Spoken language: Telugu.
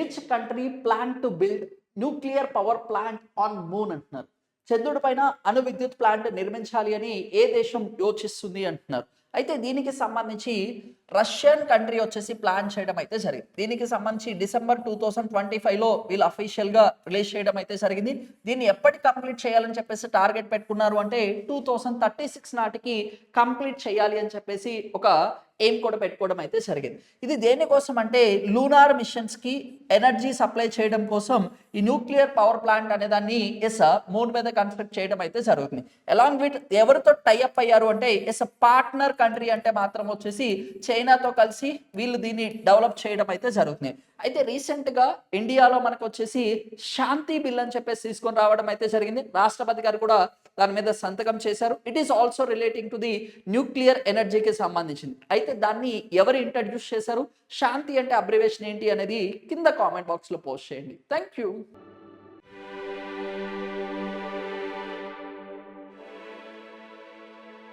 Which country plan to build nuclear power plant on moon అంటున్నారు. చంద్రుడి పైన అణు విద్యుత్ ప్లాంట్ నిర్మించాలి అని ఏ దేశం యోచిస్తుంది అంటున్నారు. అయితే దీనికి సంబంధించి రష్యన్ కంట్రీ వచ్చేసి ప్లాన్ చేయడం అయితే జరిగింది. దీనికి సంబంధించి డిసెంబర్ 2025లో వీళ్ళు అఫీషియల్గా రిలీజ్ చేయడం అయితే జరిగింది. దీన్ని ఎప్పటికి కంప్లీట్ చేయాలని చెప్పేసి టార్గెట్ పెట్టుకున్నారు అంటే 2036 నాటికి కంప్లీట్ చేయాలి అని చెప్పేసి ఒక ఎయిమ్ కూడా పెట్టుకోవడం అయితే జరిగింది. ఇది దేనికోసం అంటే లూనార్ మిషన్స్కి ఎనర్జీ సప్లై చేయడం కోసం ఈ న్యూక్లియర్ పవర్ ప్లాంట్ అనే దాన్ని మూన్ మీద కన్స్ట్రక్ట్ చేయడం అయితే జరుగుతుంది. అలాంగ్ విత్ ఎవరితో టైఅప్ అయ్యారు అంటే పార్ట్నర్ కంట్రీ అంటే మాత్రం వచ్చేసి చైనాతో కలిసి వీళ్ళు దీన్ని డెవలప్ చేయడం అయితే జరుగుతుంది. అయితే రీసెంట్గా ఇండియాలో మనకు వచ్చేసి శాంతి బిల్ అని చెప్పేసి తీసుకొని రావడం అయితే జరిగింది. రాష్ట్రపతి గారు కూడా దాని మీద సంతకం చేశారు. It is also relating to the nuclear ఎనర్జీకి సంబంధించింది. అయితే దాన్ని ఎవరు ఇంట్రడ్యూస్ చేశారు, శాంతి అంటే అబ్రివేషన్ ఏంటి అనేది కింద కామెంట్ బాక్స్లో పోస్ట్ చేయండి. Thank you.